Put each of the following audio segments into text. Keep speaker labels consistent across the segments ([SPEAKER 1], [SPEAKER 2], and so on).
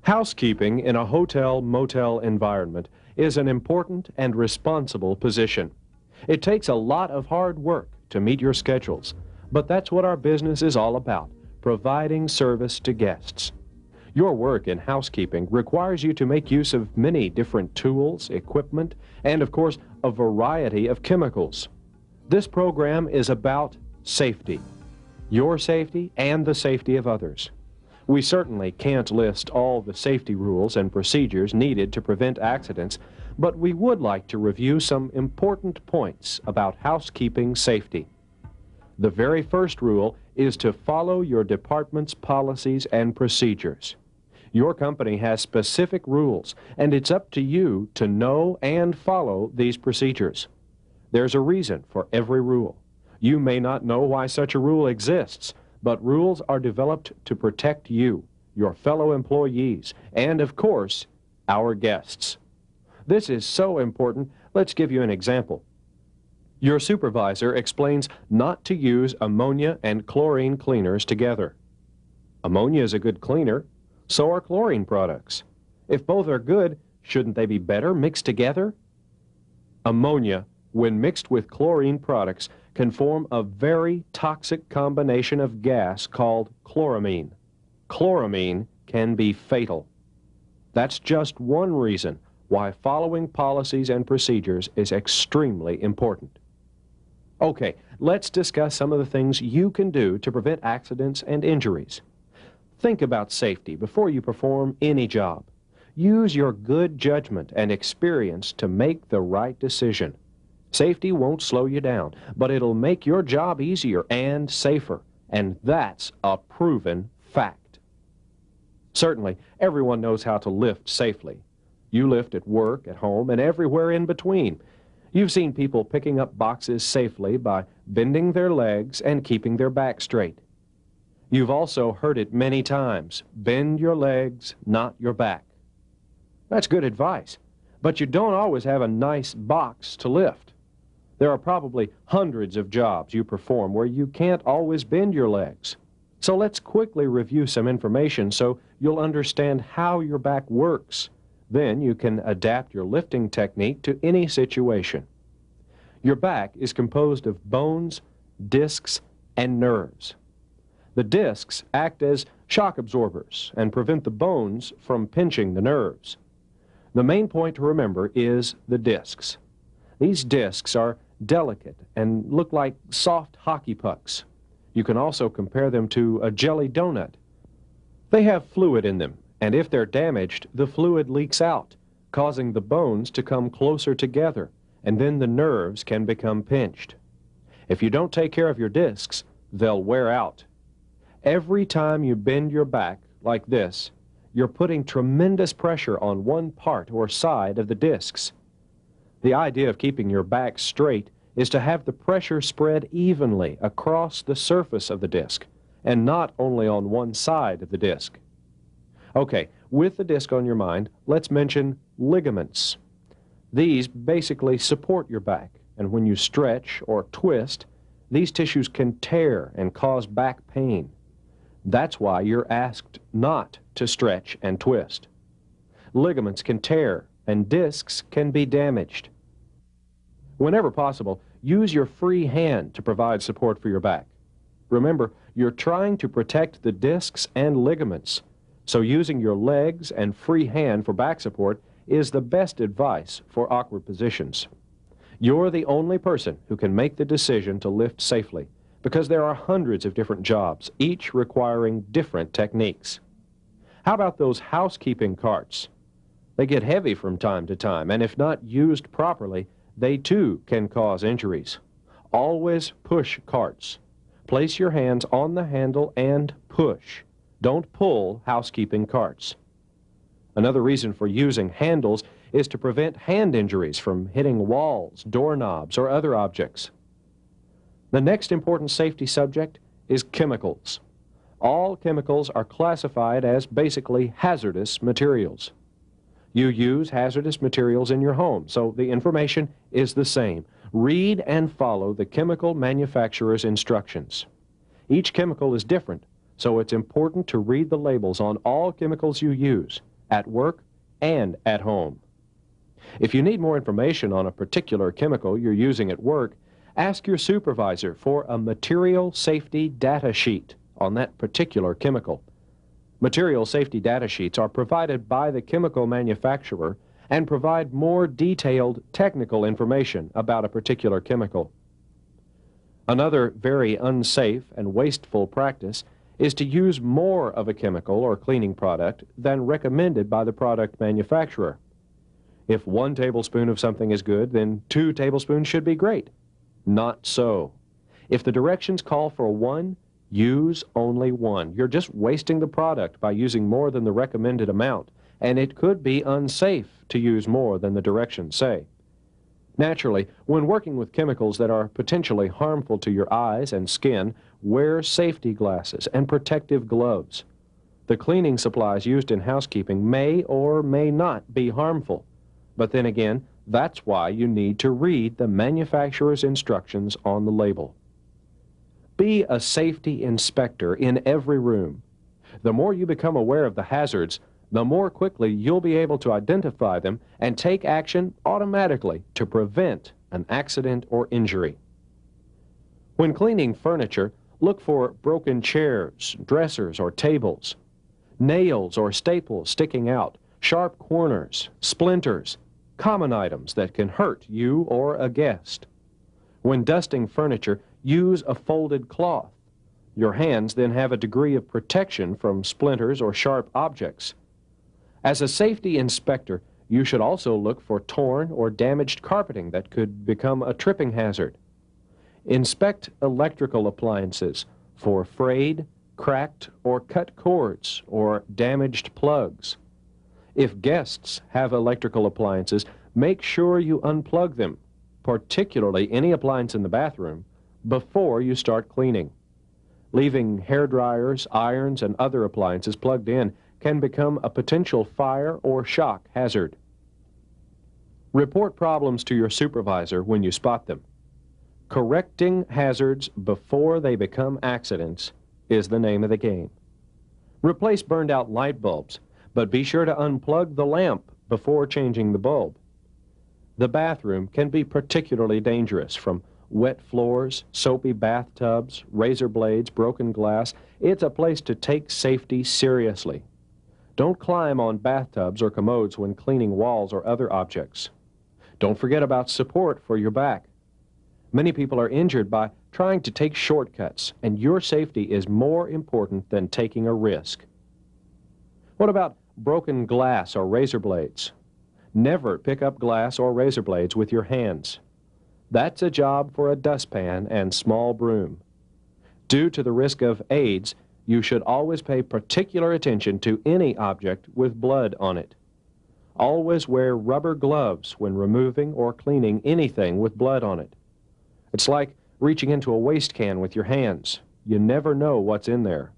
[SPEAKER 1] Housekeeping in a hotel-motel environment is an important and responsible position. It takes a lot of hard work to meet your schedules, but that's what our business is all about, providing service to guests. Your work in housekeeping requires you to make use of many different tools, equipment, and of course, a variety of chemicals. This program is about safety, your safety and the safety of others. We certainly can't list all the safety rules and procedures needed to prevent accidents, but we would like to review some important points about housekeeping safety. The very first rule is to follow your department's policies and procedures. Your company has specific rules, and it's up to you to know and follow these procedures. There's a reason for every rule. You may not know why such a rule exists, but rules are developed to protect you, your fellow employees, and of course, our guests. This is so important, let's give you an example. Your supervisor explains not to use ammonia and chlorine cleaners together. Ammonia is a good cleaner, so are chlorine products. If both are good, shouldn't they be better mixed together? Ammonia, when mixed with chlorine products, can form a very toxic combination of gas called chloramine. Chloramine can be fatal. That's just one reason why following policies and procedures is extremely important. Okay, let's discuss some of the things you can do to prevent accidents and injuries. Think about safety before you perform any job. Use your good judgment and experience to make the right decision. Safety won't slow you down, but it'll make your job easier and safer, and that's a proven fact. Certainly, everyone knows how to lift safely. You lift at work, at home, and everywhere in between. You've seen people picking up boxes safely by bending their legs and keeping their back straight. You've also heard it many times, bend your legs, not your back. That's good advice, but you don't always have a nice box to lift. There are probably hundreds of jobs you perform where you can't always bend your legs. So let's quickly review some information so you'll understand how your back works. Then you can adapt your lifting technique to any situation. Your back is composed of bones, discs, and nerves. The discs act as shock absorbers and prevent the bones from pinching the nerves. The main point to remember is the discs. These discs are delicate and look like soft hockey pucks. You can also compare them to a jelly donut. They have fluid in them, and if they're damaged, the fluid leaks out, causing the bones to come closer together, and then the nerves can become pinched. If you don't take care of your discs, they'll wear out. Every time you bend your back like this, you're putting tremendous pressure on one part or side of the discs. The idea of keeping your back straight is to have the pressure spread evenly across the surface of the disc, and not only on one side of the disc. Okay, with the disc on your mind, let's mention ligaments. These basically support your back, and when you stretch or twist, these tissues can tear and cause back pain. That's why you're asked not to stretch and twist. Ligaments can tear, and discs can be damaged. Whenever possible, use your free hand to provide support for your back. Remember, you're trying to protect the discs and ligaments, so using your legs and free hand for back support is the best advice for awkward positions. You're the only person who can make the decision to lift safely, because there are hundreds of different jobs, each requiring different techniques. How about those housekeeping carts? They get heavy from time to time, and if not used properly, they too can cause injuries. Always push carts. Place your hands on the handle and push. Don't pull housekeeping carts. Another reason for using handles is to prevent hand injuries from hitting walls, doorknobs, or other objects. The next important safety subject is chemicals. All chemicals are classified as basically hazardous materials. You use hazardous materials in your home, so the information is the same. Read and follow the chemical manufacturer's instructions. Each chemical is different, so it's important to read the labels on all chemicals you use. at work, and at home. If you need more information on a particular chemical you're using at work, ask your supervisor for a material safety data sheet on that particular chemical. Material safety data sheets are provided by the chemical manufacturer and provide more detailed technical information about a particular chemical. Another very unsafe and wasteful practice is to use more of a chemical or cleaning product than recommended by the product manufacturer. If 1 tablespoon of something is good, then 2 tablespoons should be great. Not so. If the directions call for 1, use only 1. You're just wasting the product by using more than the recommended amount, and it could be unsafe to use more than the directions say. Naturally, when working with chemicals that are potentially harmful to your eyes and skin, wear safety glasses and protective gloves. The cleaning supplies used in housekeeping may or may not be harmful, but then again, that's why you need to read the manufacturer's instructions on the label. Be a safety inspector in every room. The more you become aware of the hazards, the more quickly you'll be able to identify them and take action automatically to prevent an accident or injury. When cleaning furniture, look for broken chairs, dressers, or tables, nails or staples sticking out, sharp corners, splinters, common items that can hurt you or a guest. When dusting furniture, use a folded cloth. Your hands then have a degree of protection from splinters or sharp objects. As a safety inspector, you should also look for torn or damaged carpeting that could become a tripping hazard. Inspect electrical appliances for frayed, cracked, or cut cords or damaged plugs. If guests have electrical appliances, make sure you unplug them, particularly any appliance in the bathroom, before you start cleaning. Leaving hair dryers, irons, and other appliances plugged in can become a potential fire or shock hazard. Report problems to your supervisor when you spot them. Correcting hazards before they become accidents is the name of the game. Replace burned-out light bulbs, but be sure to unplug the lamp before changing the bulb. The bathroom can be particularly dangerous, from wet floors, soapy bathtubs, razor blades, broken glass. It's a place to take safety seriously. Don't climb on bathtubs or commodes when cleaning walls or other objects. Don't forget about support for your back. Many people are injured by trying to take shortcuts, and your safety is more important than taking a risk. What about broken glass or razor blades? Never pick up glass or razor blades with your hands. That's a job for a dustpan and small broom. Due to the risk of AIDS, you should always pay particular attention to any object with blood on it. Always wear rubber gloves when removing or cleaning anything with blood on it. It's like reaching into a waste can with your hands. You never know what's in there.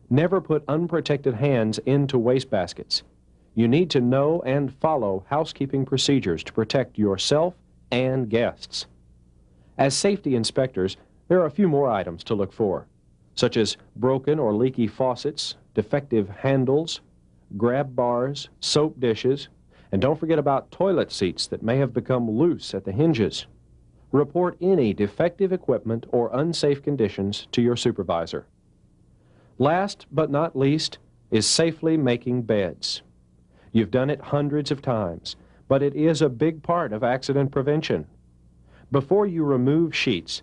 [SPEAKER 1] Never put unprotected hands into wastebaskets. You need to know and follow housekeeping procedures to protect yourself and guests. As safety inspectors, there are a few more items to look for, such as broken or leaky faucets, defective handles, grab bars, soap dishes, and don't forget about toilet seats that may have become loose at the hinges. Report any defective equipment or unsafe conditions to your supervisor. Last but not least is safely making beds. You've done it hundreds of times, but it is a big part of accident prevention. Before you remove sheets,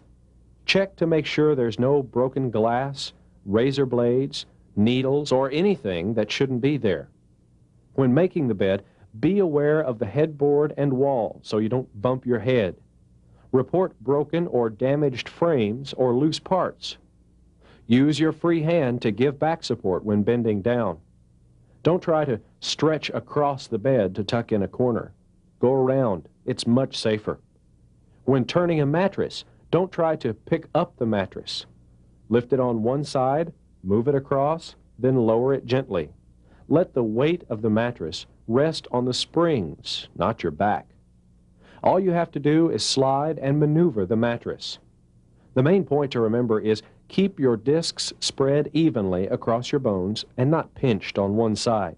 [SPEAKER 1] check to make sure there's no broken glass, razor blades, needles, or anything that shouldn't be there. When making the bed, be aware of the headboard and wall so you don't bump your head. Report broken or damaged frames or loose parts. Use your free hand to give back support when bending down. Don't try to stretch across the bed to tuck in a corner. Go around. It's much safer. When turning a mattress, don't try to pick up the mattress. Lift it on one side, move it across, then lower it gently. Let the weight of the mattress rest on the springs, not your back. All you have to do is slide and maneuver the mattress. The main point to remember is keep your discs spread evenly across your bones and not pinched on one side.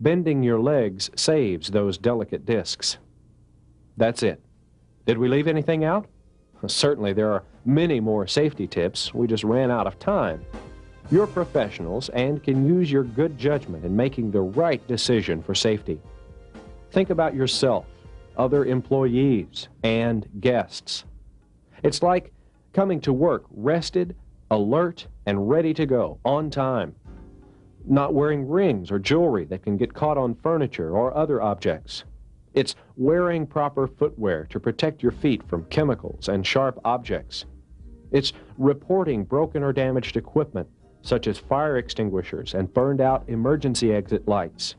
[SPEAKER 1] Bending your legs saves those delicate discs. That's it. Did we leave anything out? Certainly there are many more safety tips. We just ran out of time. You're professionals and can use your good judgment in making the right decision for safety. Think about yourself, other employees, and guests. It's like coming to work rested, alert, and ready to go, on time. Not wearing rings or jewelry that can get caught on furniture or other objects. It's wearing proper footwear to protect your feet from chemicals and sharp objects. It's reporting broken or damaged equipment, such as fire extinguishers and burned-out emergency exit lights.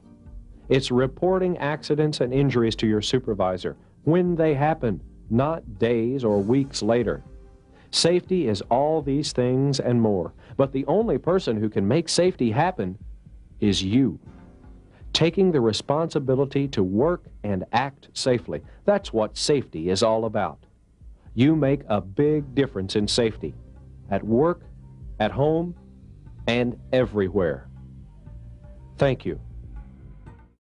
[SPEAKER 1] It's reporting accidents and injuries to your supervisor when they happen, not days or weeks later. Safety is all these things and more, but the only person who can make safety happen is you. Taking the responsibility to work and act safely. That's what safety is all about. You make a big difference in safety, at work, at home, and everywhere. Thank you.